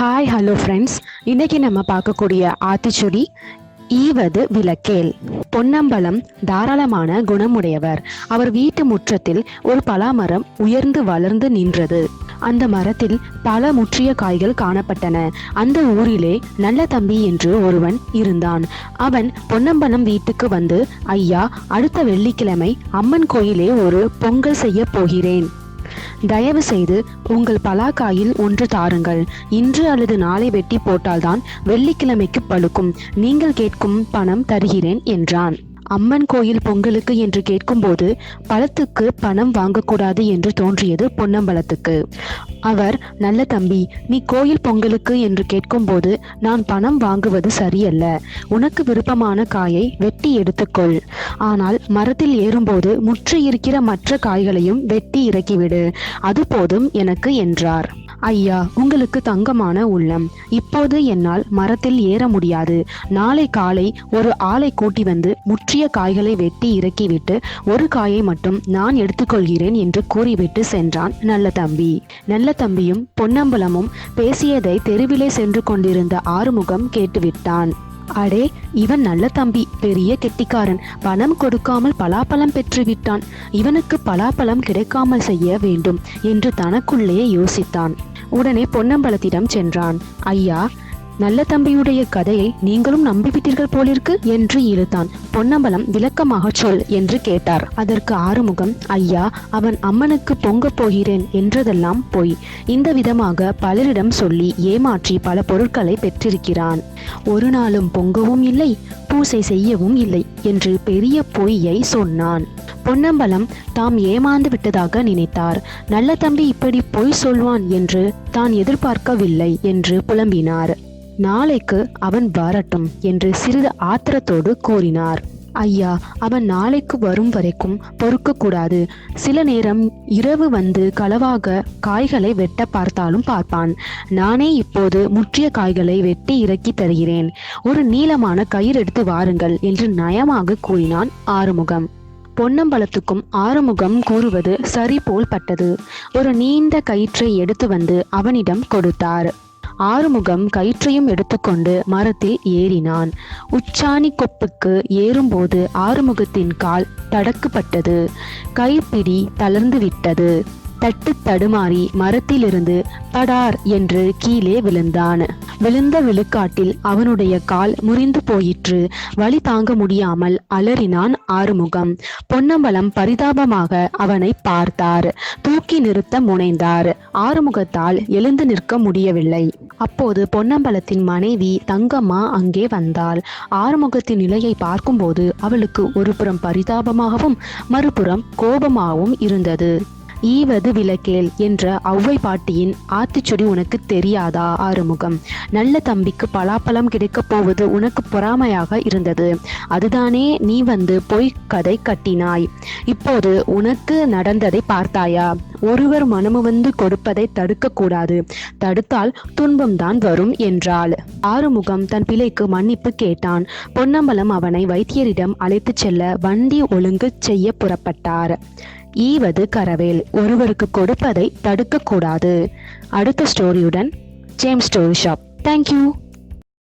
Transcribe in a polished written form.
Hi hello friends, இன்னைக்கு நம்ம பார்க்கக்கூடிய ஆத்திச்சுடி ஈவது விளக்கேல். பொன்னம்பலம் தாராளமான குணமுடையவர். அவர் வீட்டு முற்றத்தில் ஒரு பலாமரம் உயர்ந்து வளர்ந்து நின்றது. அந்த மரத்தில் பல முற்றிய காய்கள் காணப்பட்டன. அந்த ஊரிலே நல்ல தம்பி என்று ஒருவன் இருந்தான். அவன் பொன்னம்பலம் வீட்டுக்கு வந்து, ஐயா, அடுத்த வெள்ளிக்கிழமை அம்மன் கோயிலே ஒரு பொங்கல் செய்ய போகிறேன். தயவு செய்து உங்கள் பலாக்காயில் ஒன்று தாருங்கள். இன்று அல்லது நாளை வெட்டி போட்டால்தான் வெள்ளிக்கிழமைக்கு பழுக்கும். நீங்கள் கேட்கும் பணம் தருகிறேன் என்றான். அம்மன் கோயில் பொங்கலுக்கு என்று கேட்கும்போது பழத்துக்கு பணம் வாங்கக்கூடாது என்று தோன்றியது பொன்னம்பலத்துக்கு. அவர், நல்ல தம்பி, நீ கோயில் பொங்கலுக்கு என்று கேட்கும்போது நான் பணம் வாங்குவது சரியல்ல. உனக்கு விருப்பமான காயை வெட்டி எடுத்துக்கொள். ஆனால் மரத்தில் ஏறும்போது முற்றி இருக்கிற மற்ற காய்களையும் வெட்டி இறக்கிவிடு. அது போதும் எனக்கு என்றார். ஐயா, உங்களுக்கு தங்கமான உள்ளம். இப்போது என்னால் மரத்தில் ஏற முடியாது. நாளை காலை ஒரு ஆளை கூட்டி வந்து முற்றிய காய்களை வெட்டி இறக்கிவிட்டு ஒரு காயை மட்டும் நான் எடுத்துக்கொள்கிறேன் என்று கூறிவிட்டு சென்றான் நல்ல தம்பி. நல்ல தம்பியும் பொன்னம்பலமும் பேசியதை தெருவிலே சென்று கொண்டிருந்த ஆறுமுகம் கேட்டுவிட்டான். அடே, இவன் நல்ல தம்பி, பெரிய கெட்டிக்காரன். பணம் கொடுக்காமல் பலாப்பழம் பெற்றுவிட்டான். இவனுக்கு பலாப்பழம் கிடைக்காமல் செய்ய வேண்டும் என்று தனக்குள்ளே யோசித்தான். உடனே பொன்னம்பலத்திடம் சென்றான். ஐயா, நல்ல தம்பியுடைய கதையை நீங்களும் நம்பிவிட்டீர்கள் போலிருக்கு என்று இழுத்தான். பொன்னம்பலம் விளக்கமாக சொல் என்று கேட்டார். அதற்கு ஆறுமுகம், ஐயா, அவன் அம்மனுக்கு பொங்க போகிறேன் என்றதெல்லாம் பொய். இந்த விதமாக பலரிடம் சொல்லி ஏமாற்றி பல பொருட்களை பெற்றிருக்கிறான். ஒரு நாளும் பொங்கவும் இல்லை, பூசை செய்யவும் இல்லை என்று பெரிய பொய்யை சொன்னான். பொன்னம்பலம் தாம் ஏமாந்து விட்டதாக நினைத்தார். நல்ல தம்பி இப்படி பொய் சொல்வான் என்று தான் எதிர்பார்க்கவில்லை என்று புலம்பினார். நாளைக்கு அவன் வரட்டும் என்று சிறிது ஆத்திரத்தோடு கூறினார். ஐயா, அவன் நாளைக்கு வரும் வரைக்கும் பொறுக்க கூடாது. சில நேரம் இரவு வந்து களவாக காய்களை வெட்ட பார்த்தாலும் பார்ப்பான். நானே இப்போது முற்றிய காய்களை வெட்டி இறக்கி தருகிறேன். ஒரு நீளமான கயிறு எடுத்து வாருங்கள் என்று நயமாக கூறினான் ஆறுமுகம். பொன்னம்பலத்துக்கும் ஆறுமுகம் கூறுவது சரி போல் பட்டது. ஒரு நீண்ட கயிற்றை எடுத்து வந்து அவனிடம் கொடுத்தார். ஆறுமுகம் கயிற்றையும் எடுத்துக்கொண்டு மரத்தில் ஏறினான். உச்சாணி கொப்புக்கு ஏறும்போது ஆறுமுகத்தின் கால் தடக்குப்பட்டது. கைப்பிடி தளர்ந்து விட்டது. தட்டு தடுமாறி மரத்திலிருந்து படார் என்று கீழே விழுந்தான். விழுந்த விழுக்காட்டில் அவனுடைய கால் முறிந்து போயிற்று. வலி தாங்க முடியாமல் அலறினான் ஆறுமுகம். பொன்னம்பலம் பரிதாபமாக அவனை பார்த்தார். தூக்கி நிறுத்த முனைந்தார். ஆறுமுகத்தால் எழுந்து நிற்க முடியவில்லை. அப்போது பொன்னம்பலத்தின் மனைவி தங்கம்மா அங்கே வந்தாள். ஆறுமுகத்தின் நிலையை பார்க்கும்போது அவளுக்கு ஒரு புறம் பரிதாபமாகவும் மறுபுறம் கோபமாகவும் இருந்தது. ஈவது விளக்கேல் என்ற ஔவை பாட்டியின் ஆத்திச்சுடி உனக்கு தெரியாதா ஆறுமுகம்? நல்ல தம்பிக்கு பலாப்பழம் கிடைக்கப் போவது உனக்கு பொறாமையாக இருந்தது. அதுதானே நீ வந்து பொய் கதை கட்டினாய். இப்போது உனக்கு நடந்ததை பார்த்தாயா? ஒருவர் மனமு வந்து கொடுப்பதை தடுக்க கூடாது. தடுத்தால் துன்பம்தான் வரும் என்றாள். ஆறுமுகம் தன் பிள்ளைக்கு மன்னிப்பு கேட்டான். பொன்னம்பலம் அவனை வைத்தியரிடம் அழைத்து செல்ல வண்டி ஒழுங்கு செய்ய புறப்பட்டார். ஈவது கரவேல், ஒருவருக்கு கொடுப்பதை தடுக்க கூடாது. அடுத்த ஸ்டோரியுடன் ஜேம்ஸ் ஸ்டோரி ஷாப். தேங்க்யூ.